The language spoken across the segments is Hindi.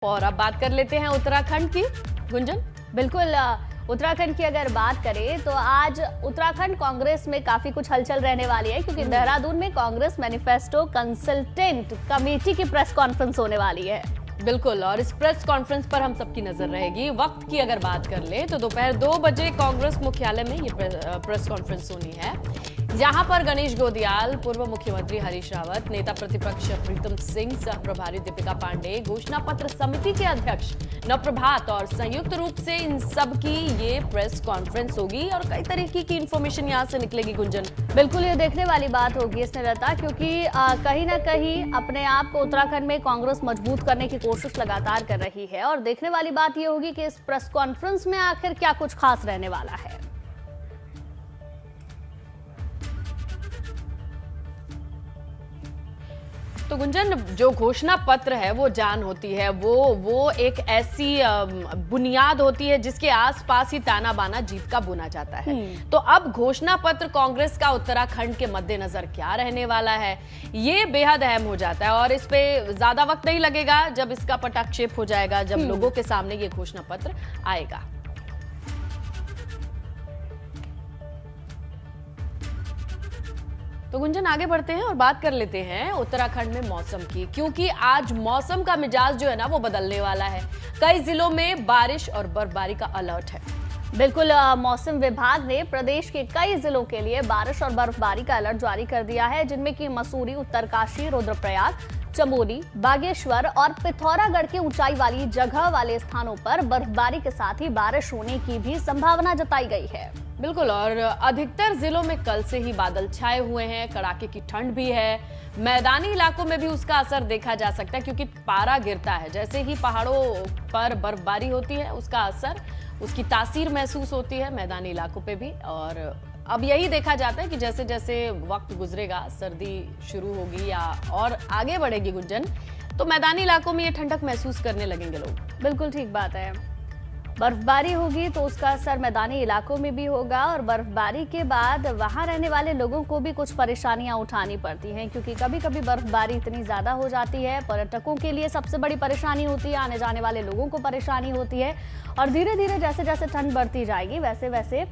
और अब बात कर लेते हैं उत्तराखंड की। गुंजन, बिल्कुल। उत्तराखंड की अगर बात करें तो आज उत्तराखंड कांग्रेस में काफी कुछ हलचल रहने वाली है, क्योंकि देहरादून में कांग्रेस मैनिफेस्टो कंसल्टेंट कमेटी की प्रेस कॉन्फ्रेंस होने वाली है। बिल्कुल, और इस प्रेस कॉन्फ्रेंस पर हम सबकी नजर रहेगी। वक्त की अगर बात कर ले तो दोपहर 2 बजे कांग्रेस मुख्यालय में ये प्रेस कॉन्फ्रेंस होनी है, जहां पर गणेश गोदियाल, पूर्व मुख्यमंत्री हरीश रावत, नेता प्रतिपक्ष प्रीतम सिंह, सह प्रभारी दीपिका पांडे, घोषणा पत्र समिति के अध्यक्ष नवप्रभात और संयुक्त रूप से इन सब की ये प्रेस कॉन्फ्रेंस होगी और कई तरीके की इंफॉर्मेशन यहां से निकलेगी। गुंजन, बिल्कुल ये देखने वाली बात होगी स्नेहलता, क्योंकि कहीं ना कहीं अपने आप को उत्तराखंड में कांग्रेस मजबूत करने की कोशिश लगातार कर रही है और देखने वाली बात ये होगी कि इस प्रेस कॉन्फ्रेंस में आखिर क्या कुछ खास रहने वाला है। तो गुंजन, जो घोषणा पत्र है वो जान होती है, वो एक ऐसी बुनियाद होती है जिसके आसपास ही ताना बाना जीत का बुना जाता है। तो अब घोषणा पत्र कांग्रेस का उत्तराखंड के मद्देनजर क्या रहने वाला है, ये बेहद अहम हो जाता है और इस पे ज्यादा वक्त नहीं लगेगा जब इसका पटाक्षेप हो जाएगा, जब लोगों के सामने ये घोषणा पत्र आएगा। तो गुंजन, आगे बढ़ते हैं और बात कर लेते हैं उत्तराखंड में मौसम की, क्योंकि आज मौसम का मिजाज जो है ना वो बदलने वाला है। कई जिलों में बारिश और बर्फबारी का अलर्ट है। बिल्कुल, मौसम विभाग ने प्रदेश के कई जिलों के लिए बारिश और बर्फबारी का अलर्ट जारी कर दिया है, जिनमें कि मसूरी, उत्तरकाशी, रुद्रप्रयाग, चमोली, बागेश्वर और पिथौरागढ़ के ऊंचाई वाली जगह वाले स्थानों पर बर्फबारी के साथ ही बारिश होने की भी संभावना जताई गई है। बिल्कुल, और अधिकतर जिलों में कल से ही बादल छाए हुए हैं, कड़ाके की ठंड भी है। मैदानी इलाकों में भी उसका असर देखा जा सकता है, क्योंकि पारा गिरता है, जैसे ही पहाड़ों पर बर्फबारी होती है उसका असर, उसकी तासीर महसूस होती है मैदानी इलाकों पे भी। और अब यही देखा जाता है कि जैसे जैसे वक्त गुजरेगा, सर्दी शुरू होगी या और आगे बढ़ेगी गुंजन, तो मैदानी इलाकों में ये ठंडक महसूस करने लगेंगे लोग। बिल्कुल ठीक बात है। बर्फबारी होगी तो उसका असर मैदानी इलाकों में भी होगा और बर्फबारी के बाद वहां रहने वाले लोगों को भी कुछ परेशानियां उठानी पड़ती हैं, क्योंकि कभी कभी बर्फबारी इतनी ज्यादा हो जाती है, पर्यटकों के लिए सबसे बड़ी परेशानी होती है, आने जाने वाले लोगों को परेशानी होती है। और धीरे धीरे जैसे जैसे ठंड बढ़ती जाएगी वैसे वैसे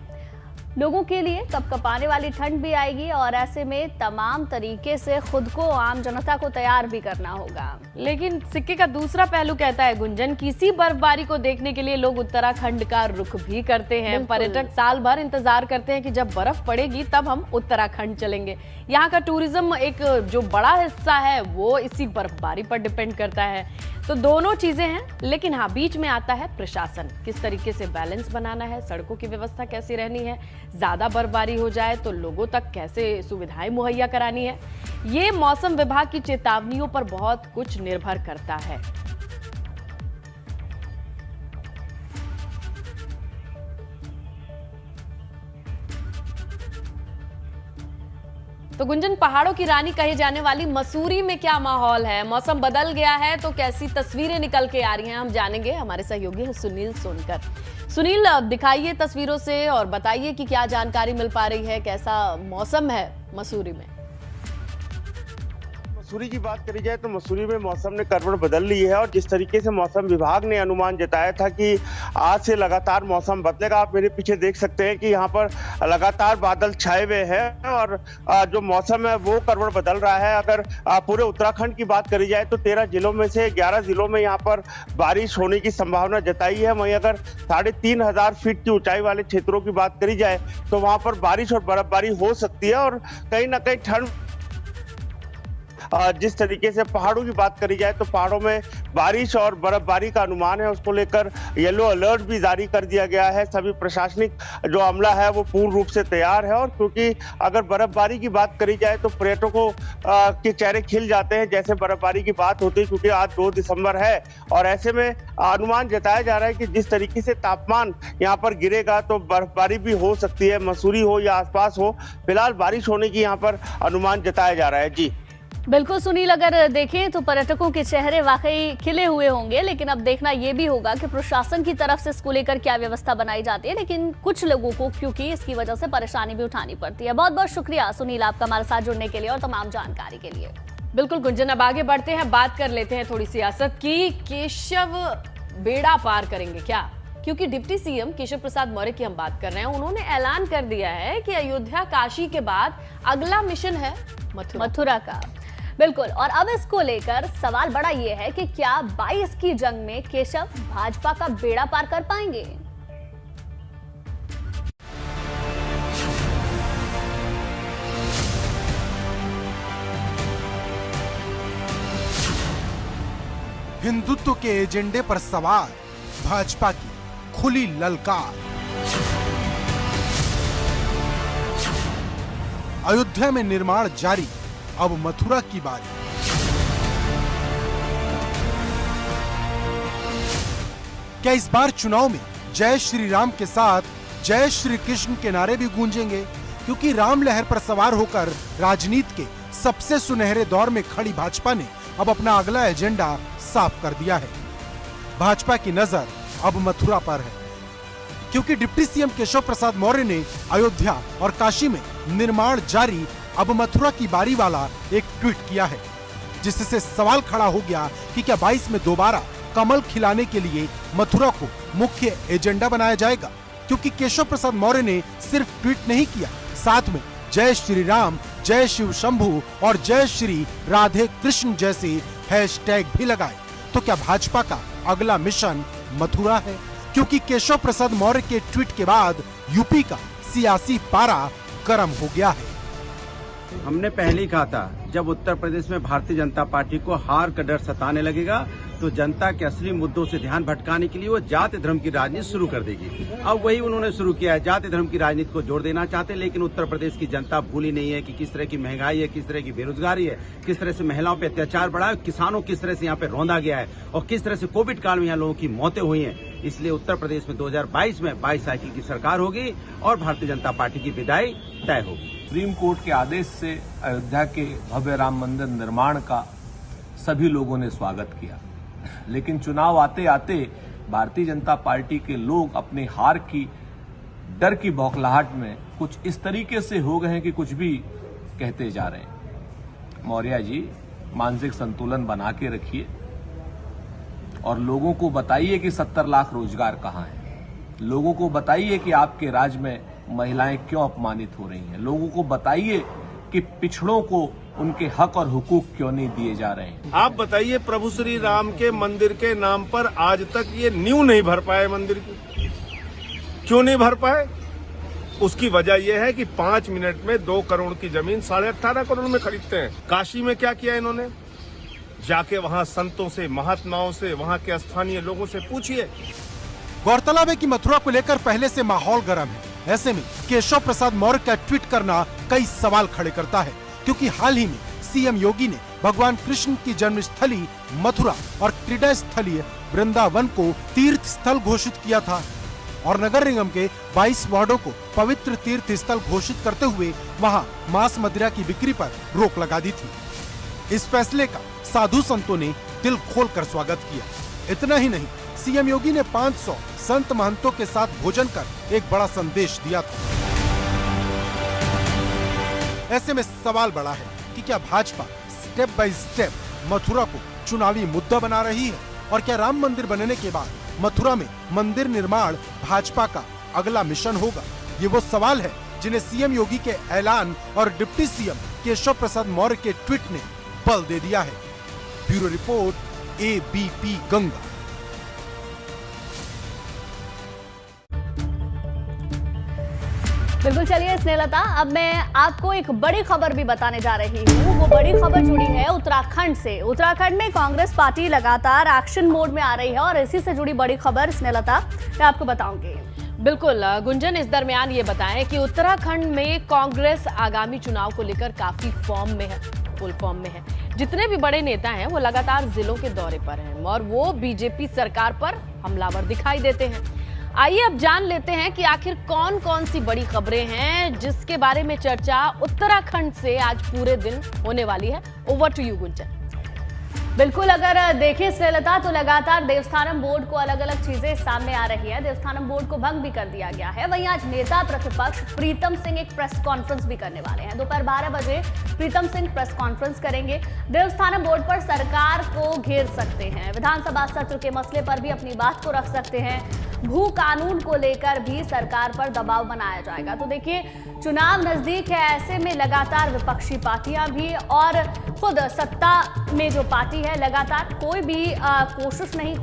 लोगों के लिए कपकपाने वाली ठंड भी आएगी और ऐसे में तमाम तरीके से खुद को, आम जनता को तैयार भी करना होगा। लेकिन सिक्के का दूसरा पहलू कहता है गुंजन, किसी बर्फबारी को देखने के लिए लोग उत्तराखंड का रुख भी करते हैं। पर्यटक साल भर इंतजार करते हैं कि जब बर्फ पड़ेगी तब हम उत्तराखंड चलेंगे। यहाँ का टूरिज्म एक जो बड़ा हिस्सा है वो इसी बर्फबारी पर डिपेंड करता है। तो दोनों चीजें हैं, लेकिन हाँ, बीच में आता है प्रशासन। किस तरीके से बैलेंस बनाना है, सड़कों की व्यवस्था कैसी रहनी है, ज्यादा बर्फबारी हो जाए तो लोगों तक कैसे सुविधाएं मुहैया करानी है, ये मौसम विभाग की चेतावनियों पर बहुत कुछ निर्भर करता है। तो गुंजन, पहाड़ों की रानी कही जाने वाली मसूरी में क्या माहौल है, मौसम बदल गया है तो कैसी तस्वीरें निकल के आ रही हैं, हम जानेंगे। हमारे सहयोगी सुनील सोनकर। सुनील, दिखाइए तस्वीरों से और बताइए कि क्या जानकारी मिल पा रही है, कैसा मौसम है मसूरी में। मसूरी की बात करी जाए तो मसूरी में मौसम ने करवट बदल ली है और जिस तरीके से मौसम विभाग ने अनुमान जताया था कि आज से लगातार मौसम बदलेगा, आप मेरे पीछे देख सकते हैं कि यहाँ पर लगातार बादल छाए हुए हैं और जो मौसम है वो करवट बदल रहा है। अगर पूरे उत्तराखंड की बात करी जाए तो 13 जिलों में से 11 जिलों में यहाँ पर बारिश होने की संभावना जताई है। वहीं अगर 3,500 फीट की ऊंचाई वाले क्षेत्रों की बात करी जाए तो वहां पर बारिश और बर्फबारी हो सकती है और कहीं ना कहीं ठंड, जिस तरीके से पहाड़ों की बात करी जाए तो पहाड़ों में बारिश और बर्फबारी का अनुमान है, उसको लेकर येलो अलर्ट भी जारी कर दिया गया है। सभी प्रशासनिक जो अमला है वो पूर्ण रूप से तैयार है और क्योंकि अगर बर्फबारी की बात करी जाए तो पर्यटकों के चेहरे खिल जाते हैं जैसे बर्फबारी की बात होती है, क्योंकि आज 2 दिसंबर है और ऐसे में अनुमान जताया जा रहा है कि जिस तरीके से तापमान यहाँ पर गिरेगा तो बर्फबारी भी हो सकती है, मसूरी हो या आसपास हो। फिलहाल बारिश होने की यहाँ पर अनुमान जताया जा रहा है। जी बिल्कुल सुनील, अगर देखें तो पर्यटकों के चेहरे वाकई खिले हुए होंगे, लेकिन अब देखना यह भी होगा कि प्रशासन की तरफ से इसको लेकर क्या व्यवस्था बनाई जाती है। लेकिन कुछ लोगों को क्योंकि इसकी वजह से परेशानी भी उठानी पड़ती है। बहुत बहुत शुक्रिया सुनील आपका हमारे साथ जुड़ने के लिए और तमाम जानकारी के लिए। बिल्कुल गुंजन, अब आगे बढ़ते हैं, बात कर लेते हैं थोड़ी सियासत की। केशव बेड़ा पार करेंगे क्या? क्योंकि डिप्टी सीएम केशव प्रसाद मौर्य की हम बात कर रहे हैं। उन्होंने ऐलान कर दिया है कि अयोध्या काशी के बाद अगला मिशन है मथुरा का। बिल्कुल, और अब इसको लेकर सवाल बड़ा ये है कि क्या 22 की जंग में केशव भाजपा का बेड़ा पार कर पाएंगे? हिंदुत्व के एजेंडे पर सवार भाजपा की खुली ललकार। अयोध्या में निर्माण जारी, अब मथुरा की बारी। क्या इस बार चुनाव में जय श्री राम के साथ जय श्री कृष्ण के नारे भी गूंजेंगे? क्योंकि राम लहर पर सवार होकर राजनीति के सबसे सुनहरे दौर में खड़ी भाजपा ने अब अपना अगला एजेंडा साफ कर दिया है। भाजपा की नजर अब मथुरा पर है, क्योंकि डिप्टी सीएम केशव प्रसाद मौर्य ने अयोध्या और काशी में निर्माण जारी, अब मथुरा की बारी वाला एक ट्वीट किया है, जिससे सवाल खड़ा हो गया कि क्या 22 में दोबारा कमल खिलाने के लिए मथुरा को मुख्य एजेंडा बनाया जाएगा? क्योंकि केशव प्रसाद मौर्य ने सिर्फ ट्वीट नहीं किया, साथ में जय श्री राम, जय शिव शंभू और जय श्री राधे कृष्ण जैसे हैशटैग भी लगाए। तो क्या भाजपा का अगला मिशन मथुरा है? क्योंकि केशव प्रसाद मौर्य के ट्वीट के बाद यूपी का सियासी पारा गर्म हो गया है। हमने पहले ही कहा था, जब उत्तर प्रदेश में भारतीय जनता पार्टी को हार का डर सताने लगेगा तो जनता के असली मुद्दों से ध्यान भटकाने के लिए वो जाति धर्म की राजनीति शुरू कर देगी। अब वही उन्होंने शुरू किया है, जाति धर्म की राजनीति को जोड़ देना चाहते हैं। लेकिन उत्तर प्रदेश की जनता भूली नहीं है कि किस तरह की महंगाई है, किस तरह की बेरोजगारी है, किस तरह से महिलाओं पे अत्याचार बढ़ा है, किसानों किस तरह से यहाँ पे रौंदा गया है और किस तरह से कोविड काल में यहाँ लोगों की मौतें हुई हैं। इसलिए उत्तर प्रदेश में 2022 में 22 साइकिल की सरकार होगी और भारतीय जनता पार्टी की विदाई तय होगी। सुप्रीम कोर्ट के आदेश से अयोध्या के भव्य राम मंदिर निर्माण का सभी लोगों ने स्वागत किया, लेकिन चुनाव आते आते भारतीय जनता पार्टी के लोग अपनी हार की डर की बौखलाहट में कुछ इस तरीके से हो गए हैं कि कुछ भी कहते जा रहे हैं। मौर्य जी, मानसिक संतुलन बना के रखिए और लोगों को बताइए कि 70 लाख रोजगार कहाँ है। लोगों को बताइए कि आपके राज्य में महिलाएं क्यों अपमानित हो रही हैं। लोगों को बताइए कि पिछड़ों को उनके हक और हुकूक क्यों नहीं दिए जा रहे हैं। आप बताइए, प्रभु श्री राम के मंदिर के नाम पर आज तक ये नींव नहीं भर पाए मंदिर की। क्यों नहीं भर पाए? उसकी वजह यह है कि 5 मिनट में 2 करोड़ की जमीन 18.5 करोड़ में खरीदते हैं। काशी में क्या किया इन्होंने? जाके वहां संतों से, महात्माओं से, वहां के स्थानीय लोगों से पूछिए। गौरतलब है कि मथुरा को लेकर पहले से माहौल गर्म है। ऐसे में केशव प्रसाद मौर्य का ट्वीट करना कई सवाल खड़े करता है, क्योंकि हाल ही में सीएम योगी ने भगवान कृष्ण की जन्मस्थली मथुरा और क्रीड़ा स्थलीय वृंदावन को तीर्थ स्थल घोषित किया था और नगर निगम के 22 वार्डों को पवित्र तीर्थ स्थल घोषित करते हुए वहां मांस मदिरा की बिक्री पर रोक लगा दी थी। इस फैसले का साधु संतों ने दिल खोलकर स्वागत किया। इतना ही नहीं, सीएम योगी ने 500 संत महंतों के साथ भोजन कर एक बड़ा संदेश दिया था। ऐसे में सवाल बड़ा है कि क्या Bhajpa step by step Mathura को चुनावी मुद्दा बना रही है, और क्या राम मंदिर बनने के बाद मथुरा में मंदिर निर्माण भाजपा का अगला मिशन होगा? ये वो सवाल है जिन्हें सीएम योगी के ऐलान और डिप्टी सीएम केशव प्रसाद मौर्य के ट्वीट ने बल दे दिया है। Bureau report, ABP Ganga. बिल्कुल, चलिए स्नेहलता, अब मैं आपको एक बड़ी खबर भी बताने जा रही हूँ। वो बड़ी खबर जुड़ी है उत्तराखंड से। उत्तराखंड में कांग्रेस पार्टी लगातार एक्शन मोड में आ रही है और इसी से जुड़ी बड़ी खबर स्नेहलता मैं आपको बताऊंगी। बिल्कुल गुंजन, इस दरमियान ये बताएं कि उत्तराखंड में कांग्रेस आगामी चुनाव को लेकर काफी फॉर्म में है, फुल फॉर्म में है। जितने भी बड़े नेता हैं वो लगातार जिलों के दौरे पर हैं और वो बीजेपी सरकार पर हमलावर दिखाई देते हैं। आइए अब जान लेते हैं कि आखिर कौन कौन सी बड़ी खबरें हैं जिसके बारे में चर्चा उत्तराखंड से आज पूरे दिन होने वाली है। Over to you Gunjan. बिल्कुल, अगर देखें स्नेहलता तो लगातार देवस्थानम बोर्ड को अलग अलग चीजें सामने आ रही है। देवस्थानम बोर्ड को भंग भी कर दिया गया है। वहीं आज नेता प्रतिपक्ष प्रीतम सिंह एक प्रेस कॉन्फ्रेंस भी करने वाले हैं। दोपहर 12 बजे प्रीतम सिंह प्रेस कॉन्फ्रेंस करेंगे। देवस्थानम बोर्ड पर सरकार को घेर सकते हैं, विधानसभा सत्र के मसले पर भी अपनी बात को रख सकते हैं, भू कानून को लेकर भी सरकार पर दबाव बनाया जाएगा। तो देखिए, चुनाव नजदीक है, ऐसे में लगातार विपक्षी पार्टियां भी और खुद सत्ता में जो पार्टी है लगातार कोई भी कोशिश नहीं,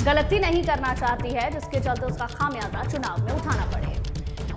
गलती नहीं करना चाहती है, जिसके चलते उसका खामियाजा चुनाव में उठाना पड़े।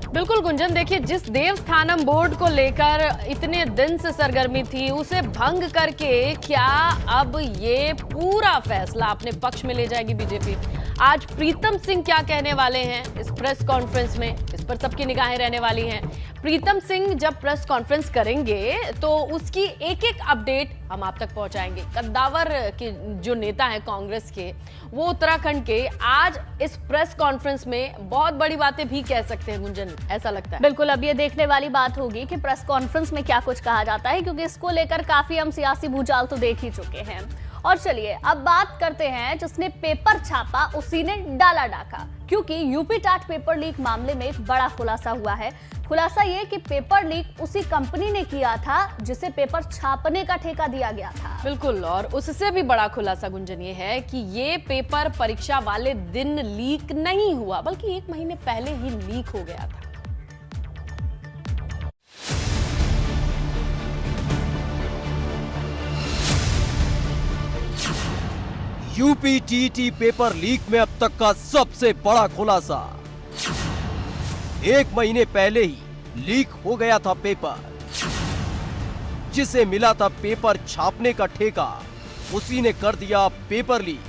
बिल्कुल गुंजन, देखिए जिस देवस्थानम बोर्ड को लेकर इतने दिन से सरगर्मी थी, उसे भंग करके क्या अब ये पूरा फैसला अपने पक्ष में ले जाएगी बीजेपी? आज प्रीतम सिंह क्या कहने वाले हैं इस प्रेस कॉन्फ्रेंस में, इस पर सबकी निगाहें रहने वाली हैं। प्रीतम सिंह जब प्रेस कॉन्फ्रेंस करेंगे तो उसकी एक एक अपडेट हम आप तक पहुंचाएंगे। कद्दावर के जो नेता हैं कांग्रेस के, वो उत्तराखंड के, आज इस प्रेस कॉन्फ्रेंस में बहुत बड़ी बातें भी कह सकते हैं गुंजन, ऐसा लगता है। बिल्कुल, अब ये देखने वाली बात होगी कि प्रेस कॉन्फ्रेंस में क्या कुछ कहा जाता है, क्योंकि इसको लेकर काफी हम सियासी भूचाल तो देख ही चुके हैं। और चलिए अब बात करते हैं जिसने पेपर छापा उसी ने डाला डाका, क्योंकि यूपी टाट पेपर लीक मामले में एक बड़ा खुलासा हुआ है। खुलासा ये कि पेपर लीक उसी कंपनी ने किया था जिसे पेपर छापने का ठेका दिया गया था। बिल्कुल, और उससे भी बड़ा खुलासा गुंजन ये है कि ये पेपर परीक्षा वाले दिन लीक नहीं हुआ, बल्कि 1 महीने पहले ही लीक हो गया था। यूपी टीटी पेपर लीक में अब तक का सबसे बड़ा खुलासा। 1 महीने पहले ही लीक हो गया था पेपर, जिसे मिला था पेपर छापने का ठेका, उसी ने कर दिया paper leak.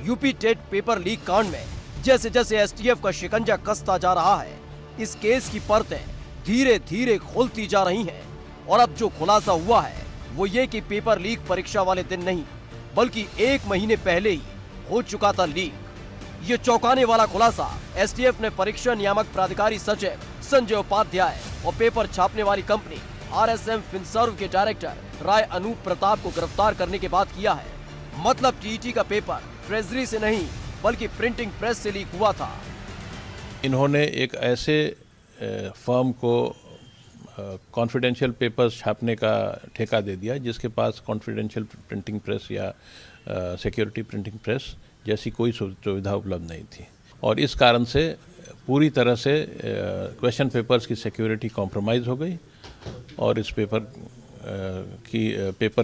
UP TET paper leak कांड में जैसे जैसे एसटीएफ का शिकंजा कसता जा रहा है, इस केस की परतें धीरे धीरे खुलती जा रही हैं। और अब जो खुलासा हुआ है वो ये कि पेपर लीक परीक्षा वाले दिन नहीं, बल्कि 1 महीने पहले ही हो चुका था लीक। ये चौंकाने वाला खुलासा एसटीएफ ने परीक्षा नियामक प्राधिकारी सचिव संजय उपाध्याय और पेपर छापने वाली कंपनी आरएसएम फिनसर्व के डायरेक्टर राय अनूप प्रताप को गिरफ्तार करने के बाद किया है। मतलब टीटी का पेपर ट्रेजरी से नहीं बल्कि प्रिंटिंग प्रेस से लीक हुआ था। इन्होंने एक ऐसे फर्म को कॉन्फिडेंशियल पेपर्स छापने का ठेका दे दिया जिसके पास कॉन्फिडेंशियल प्रिंटिंग प्रेस या सिक्योरिटी प्रिंटिंग प्रेस जैसी कोई सुविधा उपलब्ध नहीं थी, और इस कारण से पूरी तरह से क्वेश्चन पेपर्स की सिक्योरिटी कॉम्प्रोमाइज़ हो गई और इस पेपर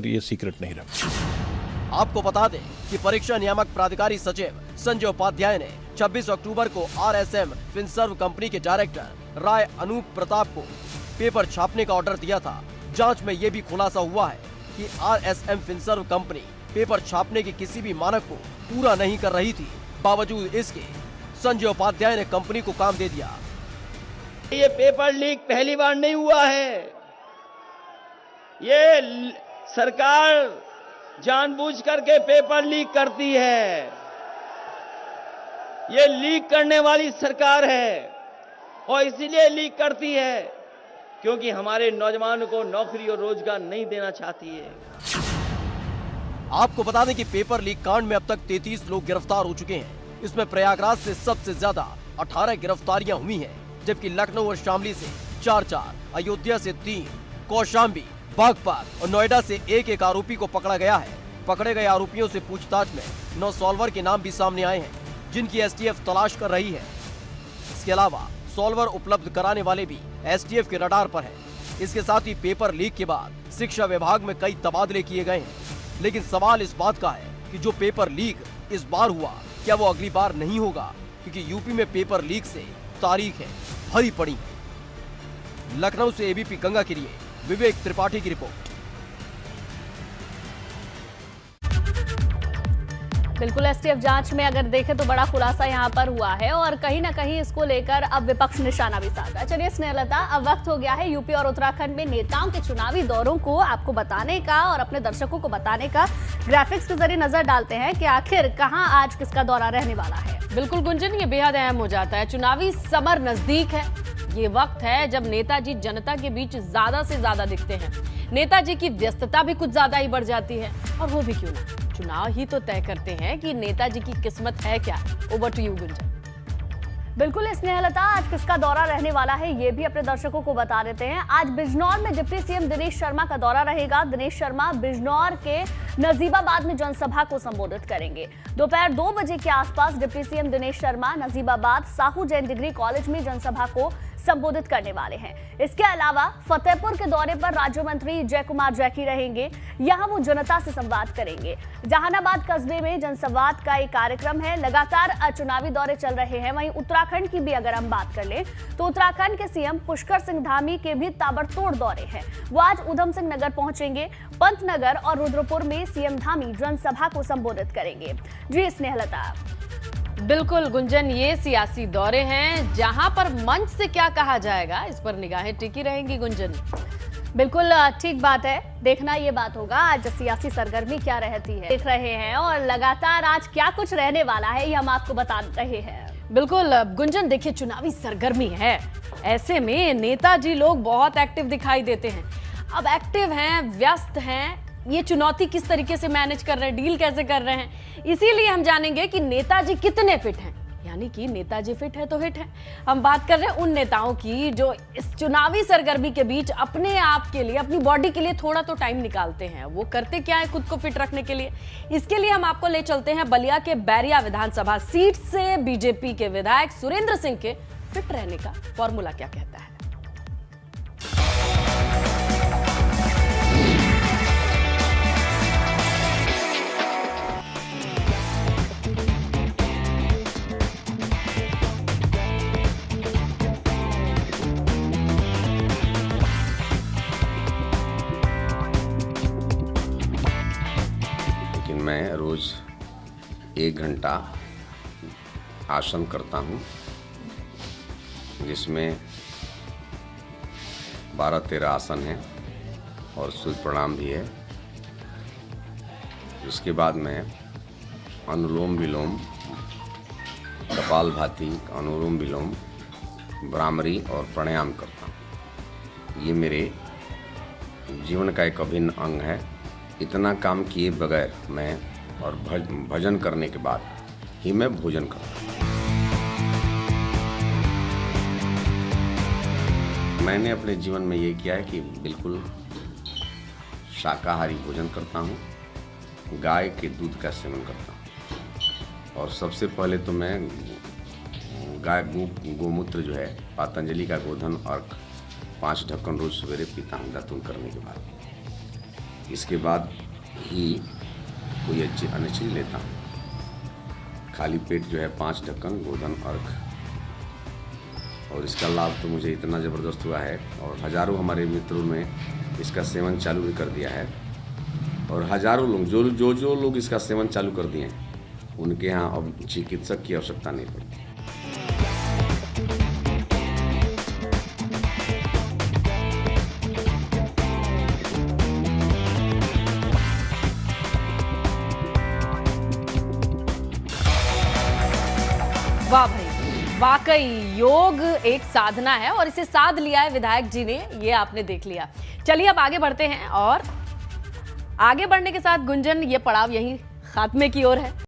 ये सीक्रेट नहीं रहा। आपको बता दें कि परीक्षा नियामक प्राधिकारी सचिव संजय उपाध्याय ने 26 अक्टूबर को आरएसएम फिनसर्व कंपनी के डायरेक्टर राय अनूप प्रताप को पेपर छापने का ऑर्डर दिया था। जांच में यह भी खुलासा हुआ है कि आरएसएम फिनसर्व कंपनी पेपर छापने के किसी भी मानक को पूरा नहीं कर रही थी। बावजूद इसके संजय उपाध्याय ने कंपनी को काम दे दिया। ये पेपर लीक पहली बार नहीं हुआ है। ये सरकार जानबूझ करके पेपर लीक करती है। ये लीक करने वाली सरकार है और इसीलिए लीक करती है क्योंकि हमारे नौजवानों को नौकरी और रोजगार नहीं देना चाहती है। आपको बता दें कि पेपर लीक कांड में अब तक 33 लोग गिरफ्तार हो चुके हैं। इसमें प्रयागराज से सबसे ज्यादा 18 गिरफ्तारियां हुई हैं, जबकि लखनऊ और शामली से 4-4, अयोध्या से 3, कौशाम्बी, बागपत और नोएडा से 1-1 आरोपी को पकड़ा गया है। पकड़े गए आरोपियों से पूछताछ में 9 सॉल्वर के नाम भी सामने आए हैं, जिनकी एसटीएफ तलाश कर रही है। इसके अलावा सॉल्वर उपलब्ध कराने वाले भी एसटीएफ के रडार पर हैं। इसके साथ ही पेपर लीक के बाद शिक्षा विभाग में कई तबादले किए गए हैं। लेकिन सवाल इस बात का है कि जो पेपर लीक इस बार हुआ, क्या वो अगली बार नहीं होगा? क्योंकि यूपी में पेपर लीक से तारीखें भरी पड़ी हैं। लखनऊ से एबीपी गंगा के लिए विवेक त्रिपाठी की रिपोर्ट। बिल्कुल, एसटीएफ जांच में अगर देखें तो बड़ा खुलासा यहां पर हुआ है और कहीं ना कहीं इसको लेकर अब विपक्ष निशाना भी साधा है। चलिए स्नेहलता, अब वक्त हो गया है यूपी और उत्तराखंड में नेताओं के चुनावी दौरों को आपको बताने का और अपने दर्शकों को बताने का। ग्राफिक्स के जरिए नजर डालते हैं कि आखिर कहां आज किसका दौरा रहने वाला है। बिल्कुल गुंजन, ये बेहद अहम हो जाता है। चुनावी समर नजदीक है, ये वक्त है जब नेताजी जनता के बीच ज्यादा से ज्यादा दिखते हैं। नेताजी की व्यस्तता भी कुछ ज्यादा ही बढ़ जाती है, और वो भी क्यों ना, चुनाव ही तो तय करते हैं कि नेताजी की किस्मत है क्या। Over to you Gunjan. बिल्कुल स्नेहलता, आज किसका दौरा रहने वाला है ये भी अपने दर्शकों को बता देते हैं। आज बिजनौर में डिप्टी सीएम दिनेश शर्मा का दौरा रहेगा। दिनेश शर्मा बिजनौर के नजीबाबाद में जनसभा को संबोधित करेंगे। दोपहर 2 बजे के आसपास deputy CM Dinesh Sharma Najibabad Sahu Jain degree college में जनसभा को संबोधित करने वाले हैं। इसके अलावा फतेहपुर के दौरे पर राज्य मंत्री जय कुमार जैकी रहेंगे। यहां वो जनता से संवाद करेंगे। जहानाबाद कस्बे में जनसंवाद का एक कार्यक्रम है। लगातार चुनावी दौरे चल रहे हैं। वहीं उत्तराखंड की भी अगर हम बात कर लें तो उत्तराखंड के सीएम पुष्कर सिंह धामी के भी ताबड़तोड़ दौरे हैं। वो आज उधम सिंह नगर पहुंचेंगे। पंतनगर और रुद्रपुर में सीएम धामी जनसभा को संबोधित करेंगे। जी स्नेहलता। बिल्कुल गुंजन, ये सियासी दौरे हैं जहां पर मंच से क्या कहा जाएगा इस पर निगाहें टिकी रहेंगी। गुंजन बिल्कुल ठीक बात है, देखना ये बात होगा आज सियासी सरगर्मी क्या रहती है। देख रहे हैं और लगातार आज क्या कुछ रहने वाला है ये हम आपको बता रहे हैं। बिल्कुल गुंजन, देखिए चुनावी सरगर्मी है, ऐसे में नेताजी लोग बहुत एक्टिव दिखाई देते हैं। अब एक्टिव हैं, व्यस्त हैं, ये चुनौती किस तरीके से मैनेज कर रहे हैं, डील कैसे कर रहे हैं, इसीलिए हम जानेंगे कि नेताजी कितने फिट हैं। यानी कि नेताजी फिट है तो हिट है। हम बात कर रहे हैं उन नेताओं की जो इस चुनावी सरगर्मी के बीच अपने आप के लिए, अपनी बॉडी के लिए थोड़ा तो टाइम निकालते हैं। वो करते क्या है खुद को फिट रखने के लिए? इसके लिए हम आपको ले चलते हैं बलिया के बैरिया विधानसभा सीट से बीजेपी के विधायक सुरेंद्र सिंह के फिट रहने का फॉर्मूला क्या कहता है। मैं रोज 1 घंटा आसन करता हूँ, जिसमें 12-13 आसन हैं और सूर्य प्रणाम भी है। इसके बाद मैं अनुलोम विलोम, कपालभाति, अनुलोम विलोम, भ्रामरी और प्राणायाम करता हूँ। ये मेरे जीवन का एक अभिन्न अंग है। इतना काम किए बगैर मैं और भजन करने के बाद ही मैं भोजन करता हूँ। मैंने अपने जीवन में ये किया है कि बिल्कुल शाकाहारी भोजन करता हूँ, गाय के दूध का सेवन करता हूँ। और सबसे पहले तो मैं गाय गोमूत्र जो है पतंजलि का गोधन अर्क 5 ढक्कन रोज सवेरे पीता हूँ दातुन करने के बाद। इसके बाद ही कोई अच्छी अन्य चीज लेता हूँ। खाली पेट जो है 5 ढक्कन गोधन अर्क। और इसका लाभ तो मुझे इतना ज़बरदस्त हुआ है और हज़ारों हमारे मित्रों ने इसका सेवन चालू भी कर दिया है। और हज़ारों लोग जो लोग इसका सेवन चालू कर दिए हैं उनके यहाँ अब चिकित्सक की आवश्यकता नहीं पड़ती। वाह भाई, वाकई योग एक साधना है और इसे साध लिया है विधायक जी ने, ये आपने देख लिया। चलिए अब आगे बढ़ते हैं और आगे बढ़ने के साथ गुंजन ये पड़ाव यही खात्मे की ओर है।